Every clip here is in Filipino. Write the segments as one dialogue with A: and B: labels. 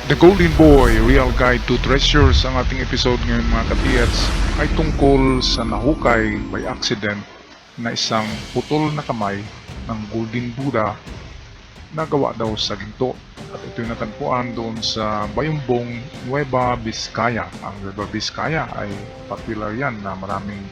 A: The Golden Boy, Real Guide to Treasures. Ang ating episode ngayon mga ka-TFs ay tungkol sa nahukay by accident na isang putol na kamay ng Golden Buddha na gawa daw sa ginto. At ito'y natagpuan doon sa Bayumbong, Nueva Vizcaya. Ang Nueva Vizcaya ay popular yan na maraming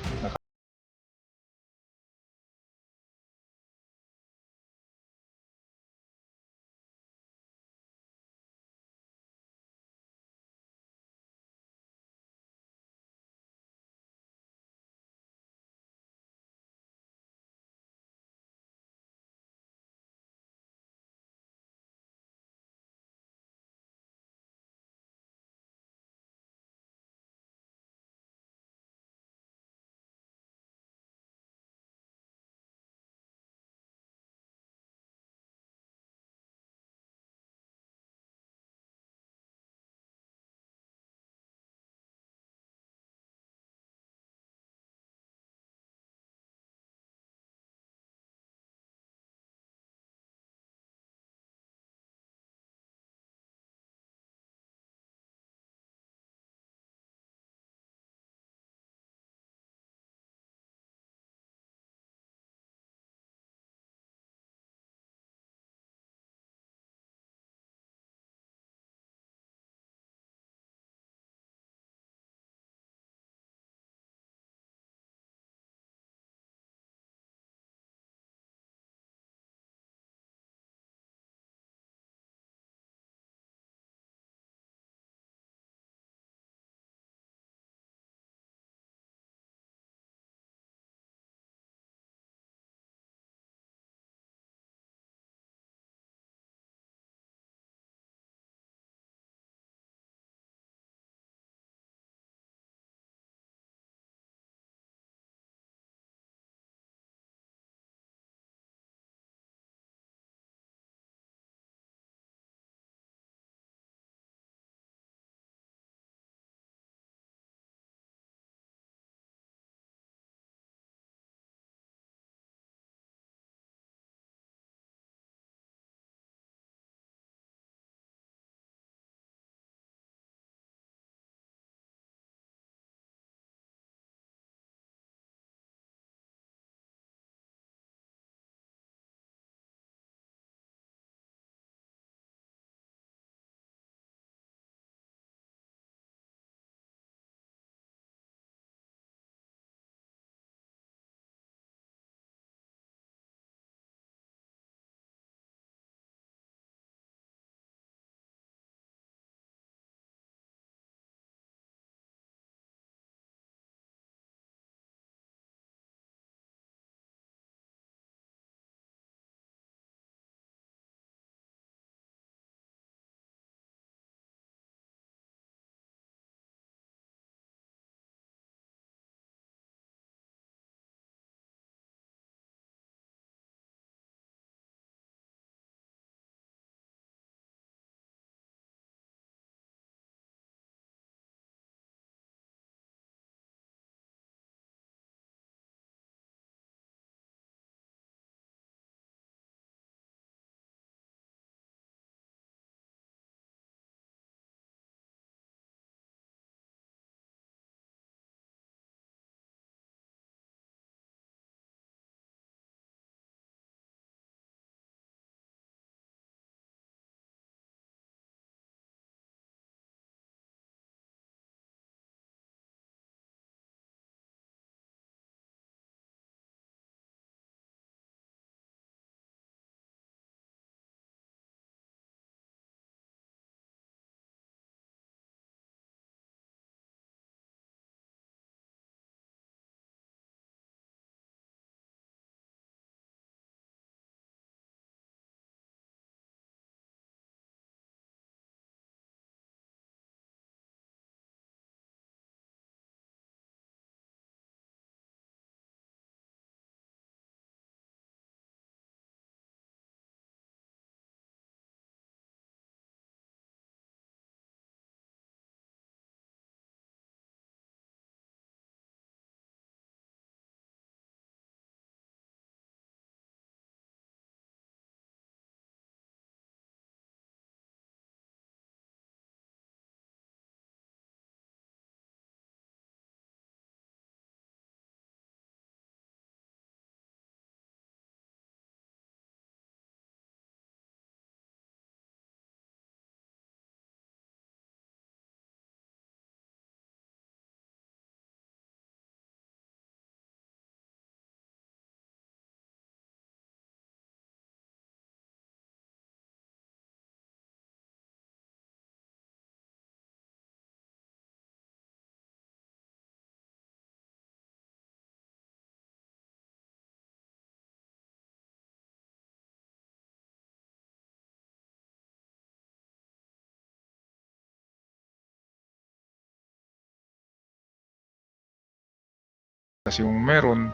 A: Kasi yung meron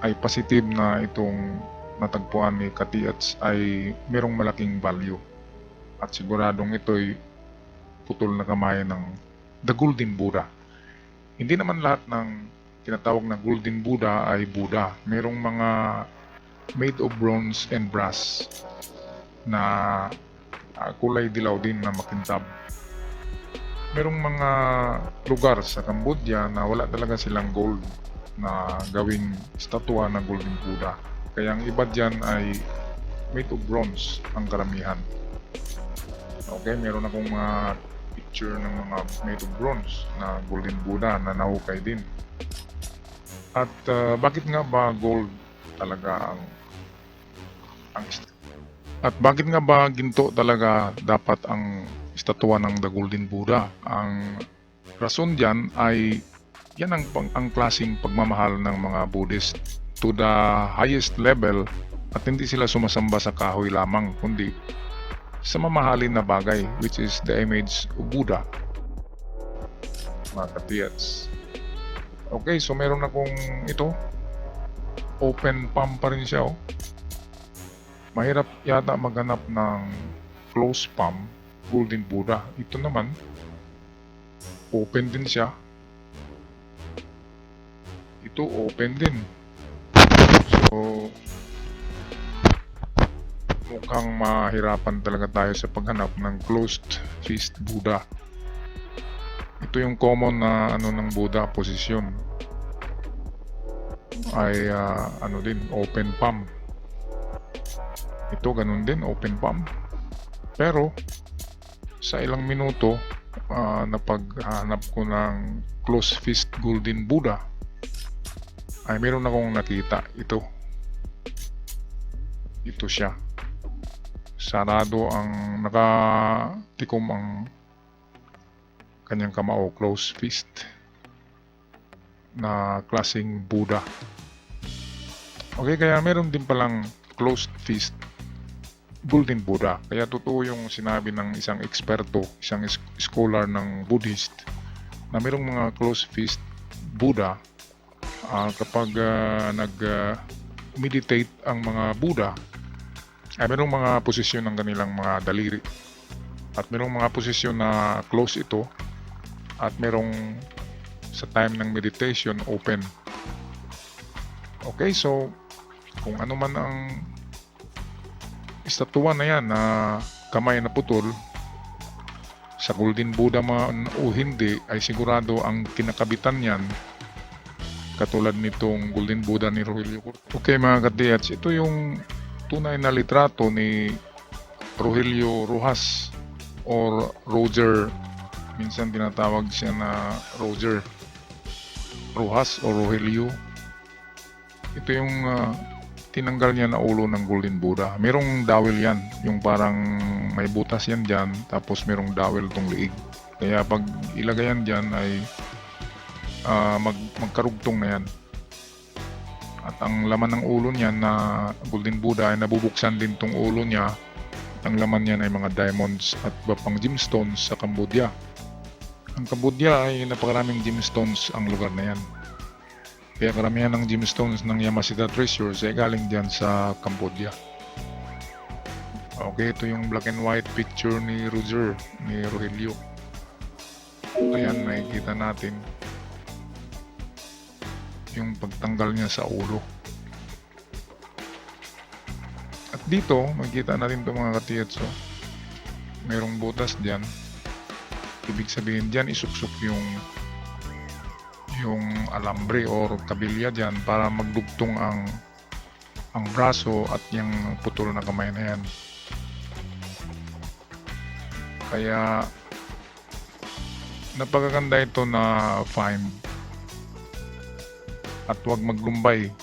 A: ay positive na itong natagpuan ni Katiats ay merong malaking value. At siguradong ito'y putol na kamay ng The Golden Buddha. Hindi naman lahat ng tinatawag na Golden Buddha ay Buddha. Merong mga made of bronze and brass na kulay dilaw din na makintab. Merong mga lugar sa Cambodia na wala talaga silang gold na gawing estatwa ng Golden Buddha. Kaya ang iba dyan ay made of bronze ang karamihan. Okay, meron akong mga picture ng mga made of bronze na Golden Buddha na nahukay din. At bakit nga ba gold talaga ang at bakit nga ba ginto talaga dapat ang estatwa ng The Golden Buddha? Ang rason diyan ay yan ang klaseng pagmamahal ng mga Buddhist to the highest level, at hindi sila sumasamba sa kahoy lamang kundi sa mamahalin na bagay, which is the image of Buddha, mga Katiats. Okay, so meron akong ito, open palm pa rin siya. Mahirap yata maghanap ng close palm Golden Buddha. Ito naman, open din siya. Ito open din. So mukhang mahirapan talaga tayo sa paghanap ng closed fist Buddha. Ito yung common na ng Buddha position ay din open palm. Ito ganun din, open palm. Pero sa ilang minuto napaghanap ko ng close fist Golden Buddha ay meron akong nakita. Ito siya. Sarado ang nakatikom ang kanyang kamao, close fist na klaseng Buddha. Okay, kaya meron din palang closed fist Golden Buddha. Kaya totoo yung sinabi ng isang eksperto, isang scholar ng Buddhist, na merong mga closed fist Buddha kapag nag-meditate ang mga Buddha, ay merong mga posisyon ng kanilang mga daliri. At merong mga posisyon na close ito, at merong sa time ng meditation open. Okay, so kung ano man ang estatwa na yan na kamay na putol, sa Golden Buddha man o hindi, ay sigurado ang kinakabitan yan katulad nitong Golden Buddha ni Rogelio. Okay mga Katiats, ito yung tunay na litrato ni Rogelio Rojas or Roger. Minsan tinatawag siya na Roger Rojas o Rogelio. Ito yung tinanggal niya na ulo ng Golden Buddha. Merong dowel yan, yung parang may butas yan dyan, tapos merong dowel tong liig. Kaya pag ilagay yan dyan ay magkarugtong na yan. At ang laman ng ulo niya na Golden Buddha ay nabubuksan din tong ulo niya. Ang laman niya ay mga diamonds at iba pang gemstones sa Cambodia. Ang Cambodia ay napakaraming gemstones ang lugar na yan. Kaya karamihan ng gemstones ng Yamashita Treasures ay galing dyan sa Cambodia. Okay, ito yung black and white picture ni Rogelio. Ayan, makikita natin yung pagtanggal niya sa ulo. At dito, makikita natin itong mga Katiats. Merong butas dyan. Ibig sabihin dyan, isuksok yung alambre or kabilya dyan para magdugtong ang braso at yung putol na kamay na yan. Kaya napakaganda ito na find. At huwag maglumbay,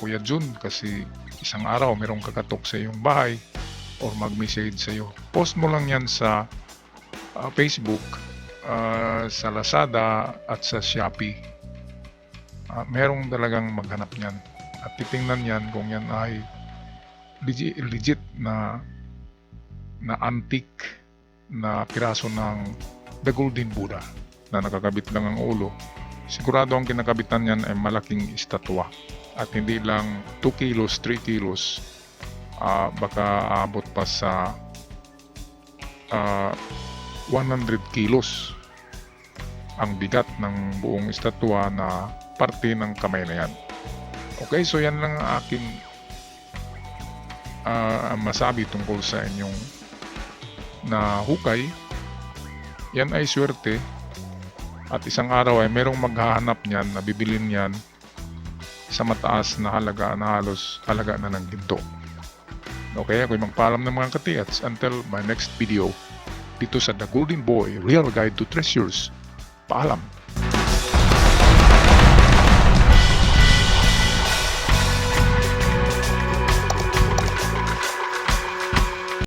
A: Kuya Jun, kasi isang araw merong kakatok sa iyong bahay or mag-message sa iyo. Post mo lang yan sa Facebook, sa Lazada at sa Shopee. Merong talagang maghanap niyan at titingnan yan kung yan ay legit na antique na piraso ng The Golden Buddha na nakakabit lang ang ulo sigurado ang kinakabitan niyan ay malaking estatwa. At hindi lang 2 kilos, 3 kilos, baka abot pa sa 100 kilos ang bigat ng buong estatwa na parte ng kamay na yan. Okay, so yan lang ang aking masabi tungkol sa inyong na hukay. Yan ay swerte at isang araw ay merong maghahanap niyan na bibilin niyan sa mataas na halaga na halos halaga na ng ginto. Okay, ako'y magpaalam ng mga katiats until my next video dito sa The Golden Boy Real Guide to Treasures. Paalam!